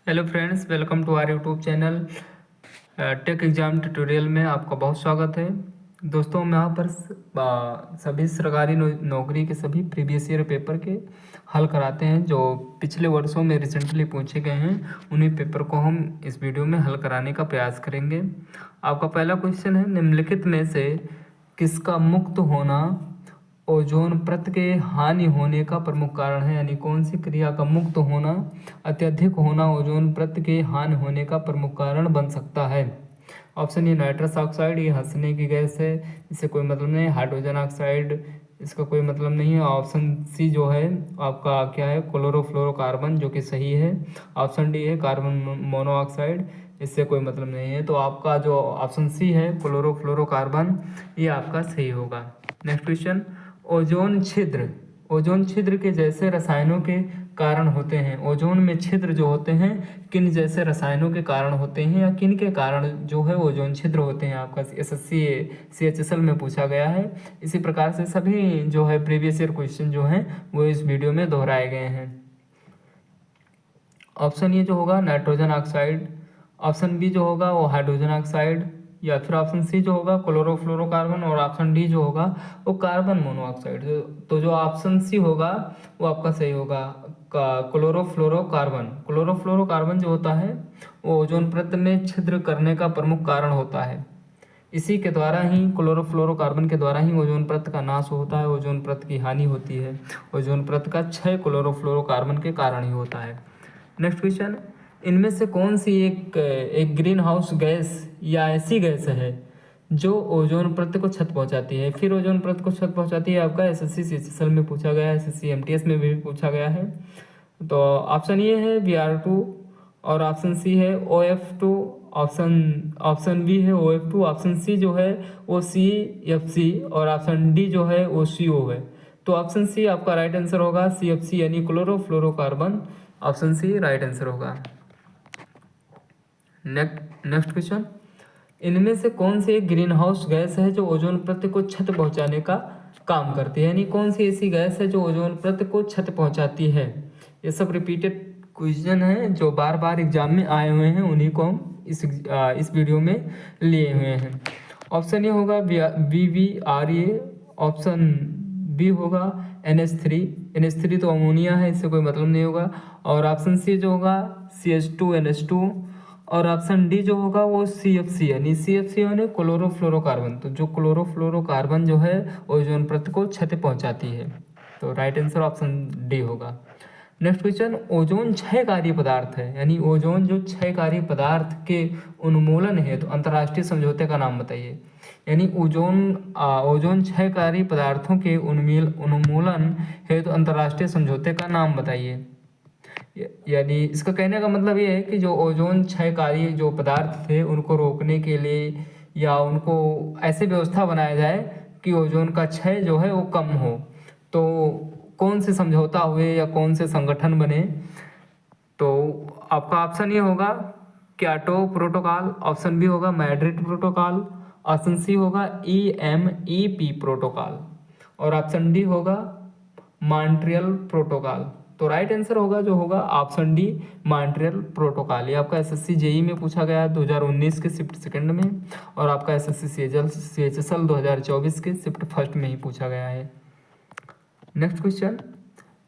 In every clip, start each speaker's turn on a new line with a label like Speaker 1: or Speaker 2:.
Speaker 1: Hello friends, welcome to our YouTube channel. Tech Exam Tutorial में आपका बहुत स्वागत है। दोस्तों, हम यहाँ पर सभी सरकारी नौकरी के सभी प्रीवियस ईयर पेपर के हल कराते हैं। जो पिछले वर्षों में रिसेंटली पूछे गए हैं उन्हीं पेपर को हम इस वीडियो में हल कराने का प्रयास करेंगे। आपका पहला क्वेश्चन है, निम्नलिखित में से किसका मुक्त होना ओजोन परत के हानि होने का प्रमुख कारण है। यानी कौन सी क्रिया का मुक्त होना, अत्यधिक होना ओजोन परत के हानि होने का प्रमुख कारण बन सकता है। ऑप्शन ए नाइट्रस ऑक्साइड, ये हंसने की गैस है, इससे कोई मतलब नहीं। हाइड्रोजन ऑक्साइड, इसका कोई मतलब नहीं है। ऑप्शन सी जो है आपका क्या है, क्लोरोफ्लोरोकार्बन, जो कि सही है। ऑप्शन डी है कार्बन मोनोऑक्साइड, इससे कोई मतलब नहीं है। तो आपका जो ऑप्शन सी है क्लोरोफ्लोरोकार्बन, ये आपका सही होगा। नेक्स्ट क्वेश्चन, ओजोन छिद्र, ओजोन छिद्र के जैसे रसायनों के कारण होते हैं। ओजोन में छिद्र जो होते हैं किन जैसे रसायनों के कारण होते हैं, या किन के कारण जो है ओजोन छिद्र होते हैं। आपका एसएससी CHSL में पूछा गया है। इसी प्रकार से सभी जो है प्रीवियस ईयर क्वेश्चन जो हैं वो इस वीडियो में दोहराए गए हैं। ऑप्शन ए जो होगा नाइट्रोजन ऑक्साइड, ऑप्शन बी जो होगा वो हाइड्रोजन ऑक्साइड, या फिर ऑप्शन सी जो होगा क्लोरोफ्लोरोकार्बन, और ऑप्शन डी जो होगा वो कार्बन मोनोऑक्साइड। तो जो ऑप्शन सी होगा वो आपका सही होगा, क्लोरोफ्लोरोकार्बन। क्लोरोफ्लोरोकार्बन जो होता है वो ओजोन परत में छिद्र करने का प्रमुख कारण होता है। इसी के द्वारा ही, क्लोरोफ्लोरोकार्बन के द्वारा ही ओजोन परत का नाश होता है, ओजोन परत की हानि होती है। ओजोन परत का क्षय क्लोरोफ्लोरोकार्बन के कारण ही होता है। नेक्स्ट क्वेश्चन, इनमें से कौन सी एक ग्रीन हाउस गैस या ऐसी गैस है जो ओजोन परत को क्षत पहुंचाती है। फिर ओजोन परत को क्षत पहुंचाती है, आपका एसएससी CHSL में पूछा गया है, SSC MTS में भी पूछा गया है। तो ऑप्शन ए है Br2, और ऑप्शन सी है OF2, ऑप्शन बी है OF2, ऑप्शन सी जो है वो CFC, और ऑप्शन डी जो है वो CO है। तो ऑप्शन सी आपका राइट आंसर होगा, CFC यानी chlorofluorocarbon. Option C right answer होगा। नेक्स्ट क्वेश्चन, इनमें से कौन सी एक ग्रीन हाउस गैस है जो ओजोन परत को क्षत पहुंचाने का काम करती है। यानी कौन सी ऐसी गैस है जो ओजोन परत को क्षत पहुंचाती है। ये सब रिपीटेड क्वेश्चन है जो बार बार एग्जाम में आए हुए हैं, उन्हीं को हम इस वीडियो में लिए हुए हैं। ऑप्शन ए होगा BBRA, ऑप्शन बी होगा NH3 तो अमोनिया है, इससे कोई मतलब नहीं होगा। और ऑप्शन सी जो होगा CH2NH2, और ऑप्शन डी जो होगा वो CFC यानी CFC यानी क्लोरोफ्लोरोकार्बन। तो जो क्लोरोफ्लोरोकार्बन जो है ओजोन परत को क्षति पहुंचाती है। तो राइट आंसर ऑप्शन डी होगा। नेक्स्ट क्वेश्चन, ओजोन क्षयकारी पदार्थ है, यानी ओजोन जो क्षयकारी पदार्थ के उन्मूलन है तो अंतर्राष्ट्रीय समझौते का नाम बताइए। यानी ओजोन क्षयकारी पदार्थों के उन्मूलन है तो अंतर्राष्ट्रीय समझौते का नाम बताइए। यानी इसका कहने का मतलब ये है कि जो ओजोन क्षयकारी जो पदार्थ थे उनको रोकने के लिए, या उनको ऐसे व्यवस्था बनाया जाए कि ओजोन का क्षय जो है वो कम हो। तो कौन से समझौता हुए या कौन से संगठन बने। तो आपका ऑप्शन ये होगा क्योटो प्रोटोकॉल, ऑप्शन बी होगा मैड्रिड प्रोटोकॉल, ऑप्शन सी होगा EMEP प्रोटोकॉल, और ऑप्शन डी होगा मॉन्ट्रियल प्रोटोकॉल। तो राइट आंसर होगा जो होगा ऑप्शन डी मॉन्ट्रियल प्रोटोकॉल। ये आपका SSC JEE में पूछा गया है 2019 के शिफ्ट सेकंड में, और आपका SSC CHSL 2024 के शिफ्ट फर्स्ट में ही पूछा गया है। नेक्स्ट क्वेश्चन,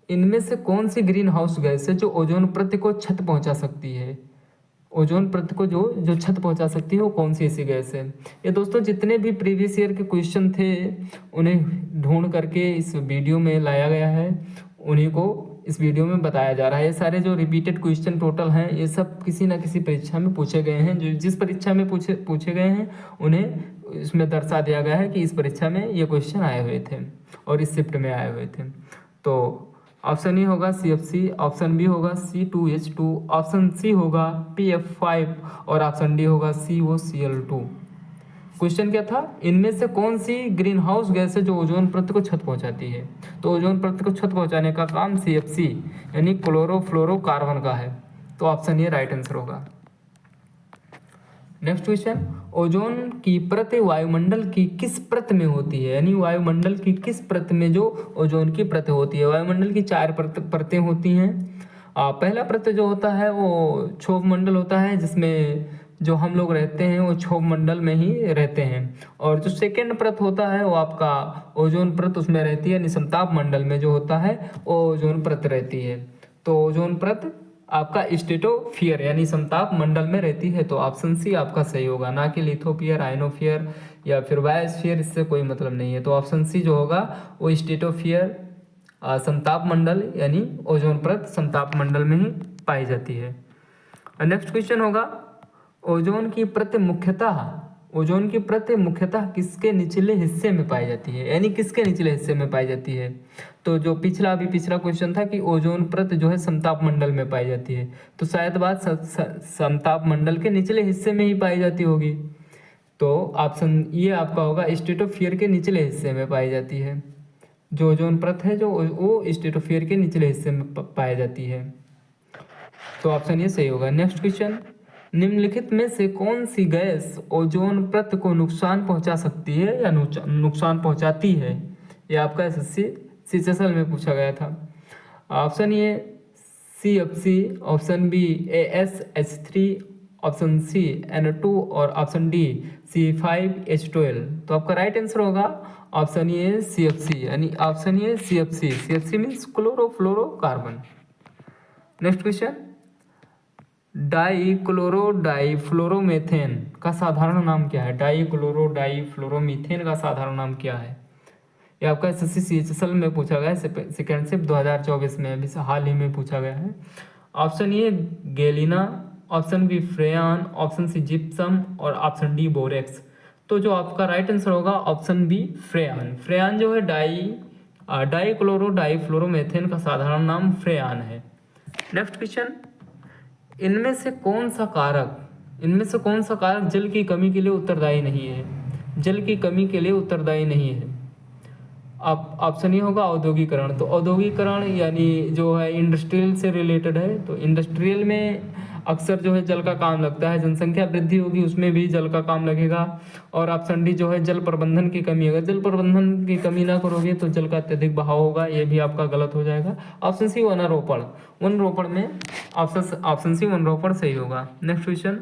Speaker 1: इनमें से कौन सी ग्रीन हाउस गैस है जो ओजोन परत को क्षत पहुंचा सकती है। ओजोन परत को जो क्षत पहुंचा सकती है वो कौन सी ऐसी गैस है। ये दोस्तों जितने भी प्रीवियस ईयर के क्वेश्चन थे उन्हें ढूंढ करके इस वीडियो में लाया गया है, उन्हीं को इस वीडियो में बताया जा रहा है। ये सारे जो रिपीटेड क्वेश्चन टोटल हैं ये सब किसी ना किसी परीक्षा में पूछे गए हैं। जो जिस परीक्षा में पूछे गए हैं उन्हें इसमें दर्शा दिया गया है कि इस परीक्षा में ये क्वेश्चन आए हुए थे और इस शिफ्ट में आए हुए थे। तो ऑप्शन ए होगा CFC, ऑप्शन बी होगा C2H2, ऑप्शन सी होगा PF5, और ऑप्शन डी होगा COCl2। क्वेश्चन क्या था, इनमें से कौन सी ग्रीन हाउस गैस है जो ओजोन परत को क्षत पहुंचाती है। तो ओजोन परत को क्षत पहुंचाने का काम CFC यानी क्लोरोफ्लोरोकार्बन का है। तो ऑप्शन ए राइट आंसर होगा। नेक्स्ट क्वेश्चन, ओजोन की परत वायुमंडल की किस परत में होती है। यानी वायुमंडल की किस परत में जो ओजोन की परत होती है। वायुमंडल की 4 परतें होती हैं। पहला प्रत जो होता है वो क्षोभ मंडल होता है, जिसमें जो हम लोग रहते हैं वो क्षोभ मंडल में ही रहते हैं। और जो सेकेंड परत होता है वो आपका ओजोन परत उसमें रहती है, यानी समताप मंडल में जो होता है वो ओजोन परत रहती है। तो ओजोन परत आपका स्ट्रेटोस्फीयर यानी समताप मंडल में रहती है। तो ऑप्शन सी आपका सही होगा, ना कि लिथोस्फीयर, आयनोस्फीयर या फिर बायोस्फीयर, इससे कोई मतलब नहीं है। तो ऑप्शन सी जो होगा वो स्ट्रेटोस्फीयर समताप मंडल यानी ओजोन परत समताप मंडल में ही पाई जाती है। नेक्स्ट क्वेश्चन होगा, ओजोन की परत मुख्यतः किसके निचले हिस्से में पाई जाती है, यानी किसके निचले हिस्से में पाई जाती है। तो जो पिछला क्वेश्चन था कि ओजोन परत जो है समताप मंडल में पाई जाती है, तो शायद बात समताप मंडल के निचले हिस्से में ही पाई जाती होगी। तो ऑप्शन ये आपका होगा स्ट्रेटोस्फीयर के निचले हिस्से में पाई जाती है। जो ओजोन परत है जो वो स्ट्रेटोस्फीयर के निचले हिस्से में पाई जाती है। तो ऑप्शन ये सही होगा। नेक्स्ट क्वेश्चन, निम्नलिखित में से कौन सी गैस ओजोन परत को नुकसान पहुंचा सकती है या नुकसान पहुंचाती है। ये आपका एसएससी सीएचएसएल में पूछा गया था। Option A CFC, option B AsH3, option C NO2 और ऑप्शन डी C5H12। तो आपका राइट आंसर होगा ऑप्शन ए CFC, यानी option A CFC means chlorofluorocarbon. Next question, dichlorodifluoromethane का साधारण नाम क्या है। डाइक्लोरोडाइफ्लोरोमीथेन का साधारण नाम क्या है। ये आपका एसएससी सीएचएसएल में पूछा गया है, सेकेंड शिफ्ट 2024 में, अभी हाल ही में पूछा गया है। Option A galena, option B Freon, option C gypsum और ऑप्शन डी बोरेक्स। तो जो आपका राइट आंसर होगा ऑप्शन बी फ्रेयान। फ्रेयान जो है डाइक्लोरोडाइफ्लोरोमेथेन का साधारण नाम फ्रेयान है। नेक्स्ट क्वेश्चन, इनमें से कौन सा कारक जल की कमी के लिए उत्तरदायी नहीं है। जल की कमी के लिए उत्तरदायी नहीं है। आप ऑप्शन ये होगा औद्योगिकरण। तो औद्योगिकरण यानी जो है इंडस्ट्रियल से रिलेटेड है। तो इंडस्ट्रियल में अक्सर जो है जल का काम लगता है, जनसंख्या वृद्धि होगी उसमें भी जल का काम लगेगा। और ऑप्शन डी जो है जल प्रबंधन की कमी, अगर जल प्रबंधन की कमी ना करोगे तो जल का अत्यधिक बहाव होगा, ये भी आपका गलत हो जाएगा। ऑप्शन सी वनरोपण में ऑप्शन सी वनरोपण सही होगा। नेक्स्ट क्वेश्चन,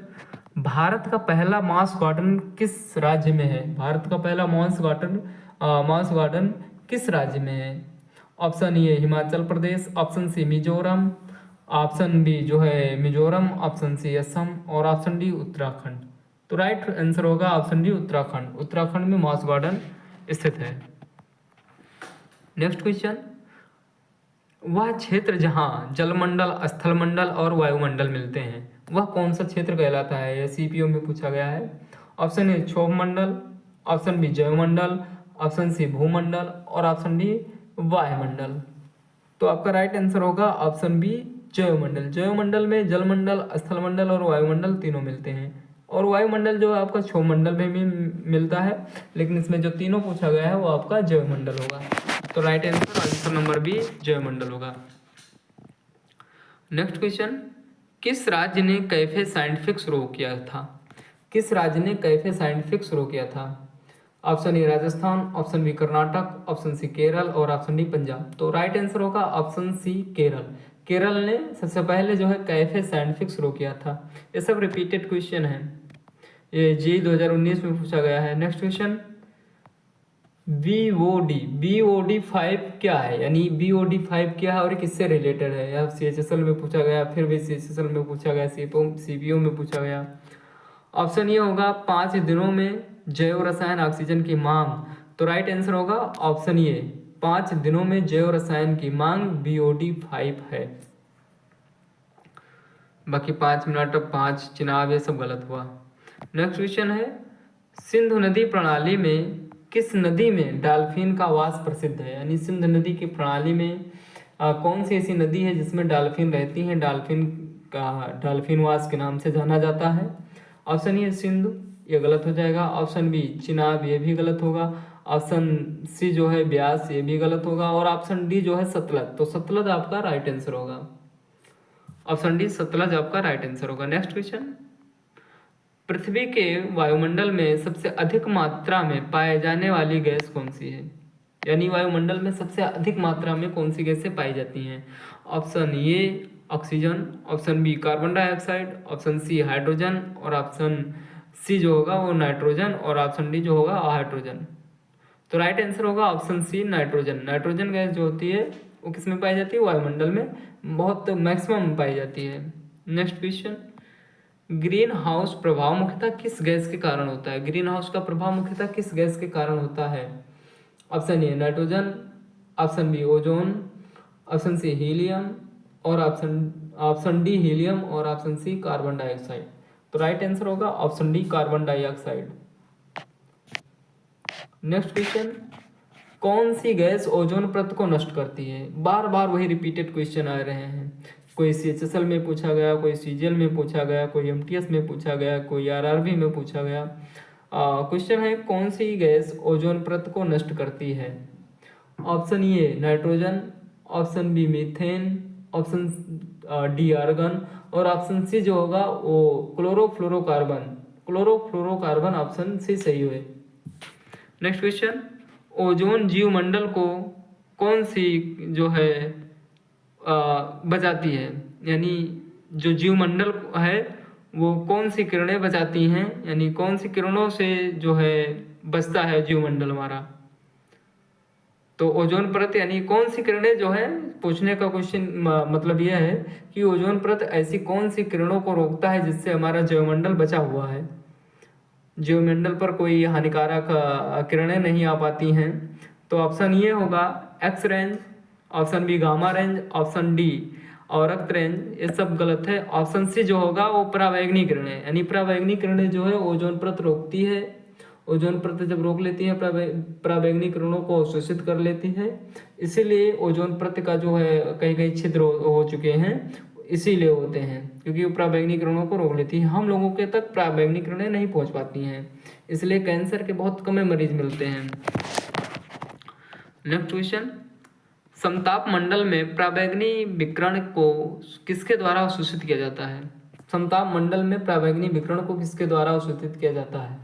Speaker 1: भारत का पहला मास गार्डन किस राज्य में है। भारत का पहला मास गार्डन किस राज्य में है। Option A Himachal Pradesh, option C Mizoram, option B जो है मिजोरम, ऑप्शन सी असम और ऑप्शन डी उत्तराखंड। तो राइट आंसर होगा ऑप्शन डी उत्तराखंड। उत्तराखंड में मास गार्डन स्थित है। नेक्स्ट क्वेश्चन, वह क्षेत्र जहां जलमंडल, स्थलमंडल और वायुमंडल मिलते हैं वह कौन सा क्षेत्र कहलाता है। यह सीपीओ में पूछा गया है। ऑप्शन ए क्षोभ मंडल, ऑप्शन बी जैवमंडल, ऑप्शन सी भूमंडल और ऑप्शन डी वायुमंडल। तो आपका राइट आंसर होगा ऑप्शन बी जैवमंडल। जैवमंडल में जलमंडल, स्थलमंडल और वायुमंडल तीनों मिलते हैं। और वायुमंडल जो है आपका क्षोभ मंडल में भी मिलता है, लेकिन इसमें जो तीनों पूछा गया है वो आपका जैवमंडल होगा। तो राइट आंसर नंबर बी जैवमंडल होगा। नेक्स्ट क्वेश्चन, किस राज्य ने कैफे साइंटिफिक शुरू किया था। किस राज्य ने कैफे साइंटिफिक शुरू किया था। Option A Rajasthan, option B Karnataka, option C Kerala और ऑप्शन डी पंजाब। तो राइट आंसर होगा ऑप्शन सी केरल। केरल ने सबसे पहले जो है कैफे साइंटिफिक शुरू किया था। ये सब रिपीटेड क्वेश्चन है, ये जी 2019 में पूछा गया है। नेक्स्ट क्वेश्चन, BOD 5 क्या है, यानी BOD 5 क्या है और किससे रिलेटेड है। यह CHSL में पूछा गया, फिर भी CHSL में पूछा गया, CPO में पूछा गया। ऑप्शन ये होगा 5 दिनों में जैव रसायन ऑक्सीजन की मांग। तो राइट आंसर होगा ऑप्शन ये 5 दिनों में जैव रसायन की मांग BOD 5 है। बाकी 5 मिनट 5 चिनाब ये सब गलत हुआ। नेक्स्ट क्वेश्चन है, सिंधु नदी प्रणाली में किस नदी में डॉल्फिन का वास प्रसिद्ध है। यानी सिंधु नदी की प्रणाली में कौन सी ऐसी नदी है जिसमें डॉल्फिन रहती हैं, डॉल्फिन वास के नाम से जाना जाता है। ऑप्शन ए सिंधु, ये गलत हो जाएगा। ऑप्शन बी चिनाब, ये भी गलत होगा। ऑप्शन सी जो है ब्यास, ये भी गलत होगा। और ऑप्शन डी जो है सतलज। तो सतलज आपका राइट आंसर होगा। ऑप्शन डी सतलज आपका राइट आंसर होगा। नेक्स्ट क्वेश्चन, पृथ्वी के वायुमंडल में सबसे अधिक मात्रा में पाए जाने वाली गैस कौन सी है। यानी वायुमंडल में सबसे अधिक मात्रा में कौन सी गैसें पाई जाती हैं? Option A oxygen, option B carbon dioxide, option C hydrogen और ऑप्शन सी जो होगा वो नाइट्रोजन और ऑप्शन डी जो होगा हाइड्रोजन। तो राइट आंसर होगा option C nitrogen. Nitrogen gas जो होती है वो किस में पाई जाती है? वायुमंडल में बहुत मैक्सिमम पाई जाती है। नेक्स्ट क्वेश्चन, ग्रीन हाउस प्रभाव मुख्यतः किस गैस के कारण होता है? ग्रीन हाउस का प्रभाव मुख्यतः किस गैस के कारण होता है? Option A nitrogen, option B ozone, option C helium और ऑप्शन डी हीलियम और ऑप्शन सी कार्बन डाइऑक्साइड। तो राइट आंसर होगा option D carbon dioxide. Next question, कौन सी गैस ओजोन परत को नष्ट करती है? बार बार वही रिपीटेड क्वेश्चन आ रहे हैं। कोई CHSL में पूछा गया, कोई CGL में पूछा गया, कोई MTS में पूछा गया, कोई RRB में पूछा गया। क्वेश्चन है कौन सी गैस ओजोन परत को नष्ट करती है? Option A nitrogen, option B methane, option D argon और ऑप्शन सी जो होगा वो क्लोरोफ्लोरोकार्बन। क्लोरोफ्लोरोकार्बन ऑप्शन सी सही हुए। नेक्स्ट क्वेश्चन, ओजोन जीवमंडल को कौन सी जो है बचाती है? यानी जो जीवमंडल है वो कौन सी किरणें बचाती हैं, यानी कौन सी किरणों से जो है बचता है जीवमंडल हमारा? तो ओजोन परत यानी कौन सी किरणें जो है, पूछने का क्वेश्चन मतलब यह है कि ओजोन परत ऐसी कौन सी किरणों को रोकता है जिससे हमारा जीवमंडल बचा हुआ है, जीवमंडल पर कोई हानिकारक किरणें नहीं आ पाती हैं। तो ऑप्शन ये होगा X range, option B gamma range, option D और रक्त रेंज, ये सब गलत है। ऑप्शन सी जो होगा वो पराबैंगनी किरणें, यानी पराबैंगनी किरणें जो है ओजोन परत रोकती है। ओजोन परत जब रोक लेती है पराबैंगनी किरणों को अवशोषित कर लेती है, इसीलिए ओजोन परत का जो है कहीं कहीं छिद्र हो चुके हैं, इसीलिए होते हैं क्योंकि वो पराबैंगनी किरणों को रोक लेती है। हम लोगों के तक पराबैंगनी किरणें नहीं पहुंच पाती हैं, इसलिए कैंसर के बहुत कम मरीज मिलते हैं। नेक्स्ट क्वेश्चन, समताप मंडल में पराबैंगनी विकिरण को किसके द्वारा अवशोषित किया जाता है? समताप मंडल में पराबैंगनी विकिरण को किसके द्वारा अवशोषित किया जाता है?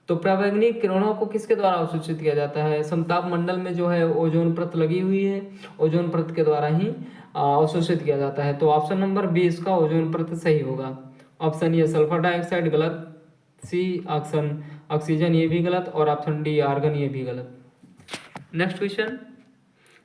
Speaker 1: तो पराबैंगनी किरणों को किसके द्वारा अवशोषित किया जाता है? समताप मंडल में जो है ओजोन परत लगी हुई है, ओजोन परत के द्वारा ही अवशोषित किया जाता है। तो ऑप्शन नंबर बी इसका ओजोन परत सही होगा। ऑप्शन ए सल्फर डाइऑक्साइड गलत, सी ऑप्शन ऑक्सीजन ये भी गलत और ऑप्शन डी आर्गन ये भी गलत। नेक्स्ट क्वेश्चन,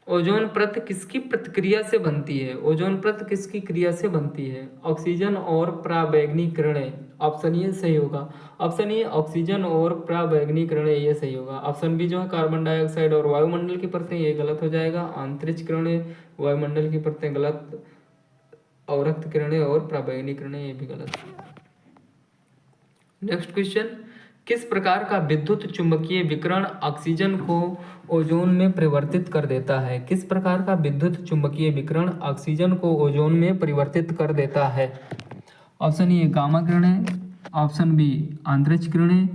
Speaker 1: ओजोन परत किसकी प्रतिक्रिया से बनती है? ओजोन परत किसकी क्रिया से बनती है? ऑक्सीजन और पराबैंगनी किरणें, ऑप्शन ये सही होगा। ऑप्शन ए ऑक्सीजन और पराबैंगनी किरणें ये सही होगा। ऑप्शन बी जो है कार्बन डाइऑक्साइड और वायुमंडल की परतें, ये गलत हो जाएगा। अंतरिक्ष किरणें, वायुमंडल की परतें गलत और रक्त किरणें और पराबैंगनी किरणें ये भी गलत। नेक्स्ट क्वेश्चन, किस प्रकार का विद्युत चुंबकीय विकिरण ऑक्सीजन को ओजोन में परिवर्तित कर देता है? किस प्रकार का विद्युत चुंबकीय विकिरण ऑक्सीजन को ओजोन में परिवर्तित कर देता है? ऑप्शन ए गामा किरणें, ऑप्शन बी अंतरिक्ष किरणें,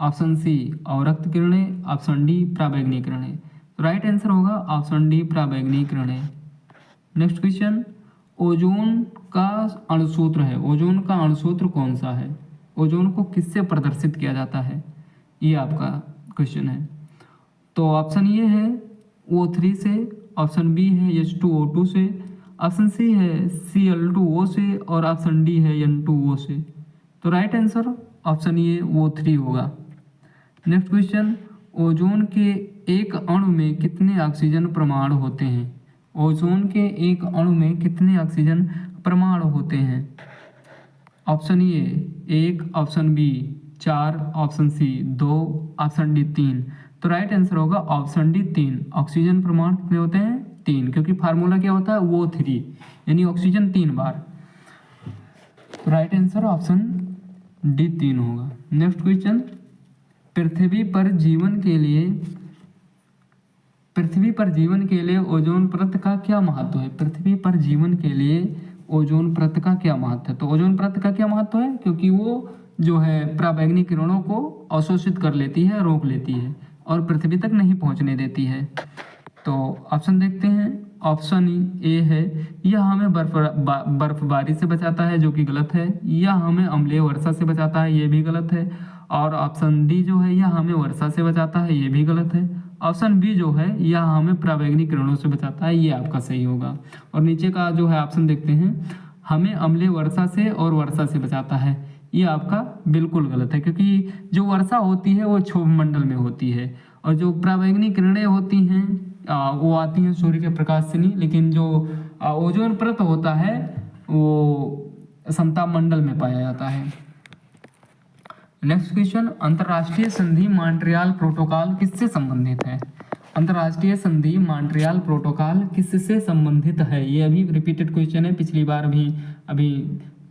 Speaker 1: ऑप्शन सी अवरक्त किरणें, ऑप्शन डी पराबैंगनी किरणें। तो राइट आंसर होगा ऑप्शन डी पराबैंगनी किरणें। नेक्स्ट क्वेश्चन, ओजोन का अणुसूत्र है, ओजोन का अणुसूत्र कौन सा है? ओजोन को किससे प्रदर्शित किया जाता है, ये आपका क्वेश्चन है। तो ऑप्शन ये है O3 से, ऑप्शन बी है H2O2 से, ऑप्शन सी है Cl2O से और ऑप्शन डी है N2O से। तो राइट आंसर ऑप्शन ये O3 होगा। नेक्स्ट क्वेश्चन, ओजोन के एक अणु में कितने ऑक्सीजन परमाणु होते हैं? ओजोन के एक अणु में कितने ऑक्सीजन परमाणु होते हैं? Option A 1, option B 4, option C 2, option D 3। तो राइट आंसर होगा ऑप्शन डी 3। ऑक्सीजन परमाणु कितने होते हैं? 3, क्योंकि फार्मूला क्या होता है O3 यानी ऑक्सीजन 3 बार। तो राइट आंसर ऑप्शन डी 3 होगा। नेक्स्ट क्वेश्चन, पृथ्वी पर जीवन के लिए ओजोन परत का क्या महत्व है? पृथ्वी पर जीवन के लिए ओजोन परत का क्या महत्व है? तो ओजोन परत का क्या महत्व है? क्योंकि वो जो है पराबैंगनी किरणों को अवशोषित कर लेती है, रोक लेती है और पृथ्वी तक नहीं पहुंचने देती है। तो ऑप्शन देखते हैं। ऑप्शन ए है यह हमें बर्फबारी से बचाता है, जो कि गलत है। यह हमें अम्लीय वर्षा से बचाता है, ये भी गलत है। और ऑप्शन डी जो है यह हमें वर्षा से बचाता है, ये भी गलत है। ऑप्शन बी जो है यह हमें पराबैंगनी किरणों से बचाता है, ये आपका सही होगा। और नीचे का जो है ऑप्शन देखते हैं, हमें अम्लीय वर्षा से और वर्षा से बचाता है, ये आपका बिल्कुल गलत है, क्योंकि जो वर्षा होती है वो क्षोभ मंडल में होती है और जो पराबैंगनी किरणें होती हैं वो आती हैं सूर्य के प्रकाश से नहीं, लेकिन जो ओजोन परत होता है वो समताप मंडल में पाया जाता है। नेक्स्ट क्वेश्चन, अंतर्राष्ट्रीय संधि मॉन्ट्रियल प्रोटोकॉल किससे संबंधित है? अंतर्राष्ट्रीय संधि मॉन्ट्रियल प्रोटोकॉल किससे संबंधित है? ये अभी रिपीटेड क्वेश्चन है, पिछली बार भी अभी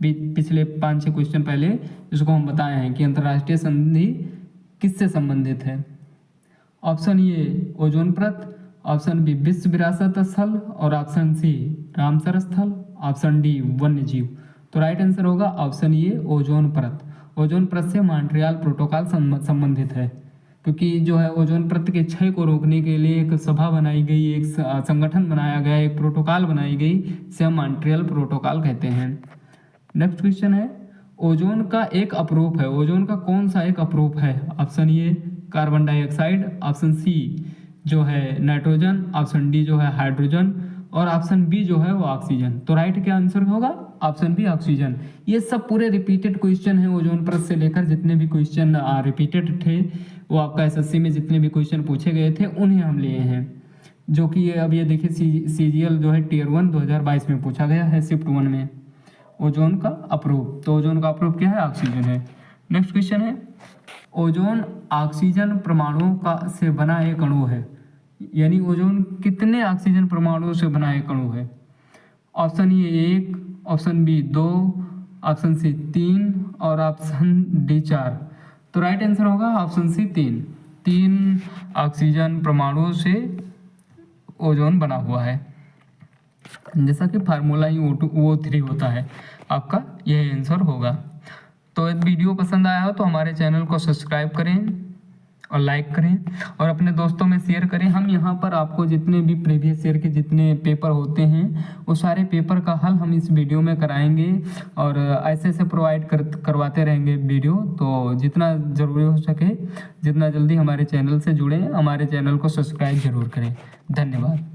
Speaker 1: पिछले 5-6 क्वेश्चन पहले इसको हम बताए हैं कि अंतर्राष्ट्रीय संधि किससे संबंधित है। ऑप्शन ए ओजोन परत, ऑप्शन बी विश्व विरासत स्थल और ऑप्शन सी रामसर स्थल, ऑप्शन डी वन्य जीव। तो राइट आंसर होगा ऑप्शन ए ओजोन परत। ओजोन परत से मॉन्ट्रियल प्रोटोकॉल संबंधित है, क्योंकि जो है ओजोन परत के क्षय को रोकने के लिए एक सभा बनाई गई, एक संगठन बनाया गया, एक प्रोटोकॉल बनाई गई, इसे हम मॉन्ट्रियल प्रोटोकॉल कहते हैं। नेक्स्ट क्वेश्चन है, ओजोन का एक अपरूप है, ओजोन का कौन सा एक अपरूप है? Option A carbon dioxide, option C जो है नाइट्रोजन, ऑप्शन डी जो है हाइड्रोजन और ऑप्शन बी जो है वो ऑक्सीजन। तो राइट क्या आंसर होगा? Option B oxygen. ये सब पूरे रिपीटेड क्वेश्चन है, ओजोन परत से लेकर जितने भी क्वेश्चन रिपीटेड थे वो आपका एसएससी में जितने भी क्वेश्चन पूछे गए थे उन्हें हम लिए हैं, जो कि अब ये देखिए सीजीएल जो है टियर 1 2022 में पूछा गया है शिफ्ट 1 में, ओजोन का अपरूप। तो ओजोन का अपरूप क्या है? ऑक्सीजन है। नेक्स्ट क्वेश्चन है, ओजोन ऑक्सीजन परमाणुओं का से बना एक अणु है, यानी ओजोन कितने ऑक्सीजन परमाणुओं से बना एक अणु है? Option A 1, option B 2, option C 3 और ऑप्शन डी 4। तो राइट आंसर होगा ऑप्शन सी 3 ऑक्सीजन परमाणुओं से ओजोन बना हुआ है, जैसा कि फार्मूला ही O3 होता है, आपका यह आंसर होगा। तो यदि वीडियो पसंद आया हो तो हमारे चैनल को सब्सक्राइब करें और लाइक करें और अपने दोस्तों में शेयर करें। हम यहाँ पर आपको जितने भी प्रीवियस ईयर के जितने पेपर होते हैं वो सारे पेपर का हल हम इस वीडियो में कराएंगे और ऐसे ऐसे प्रोवाइड करवाते रहेंगे वीडियो। तो जितना ज़रूरी हो सके जितना जल्दी हमारे चैनल से जुड़ें, हमारे चैनल को सब्सक्राइब जरूर करें। धन्यवाद।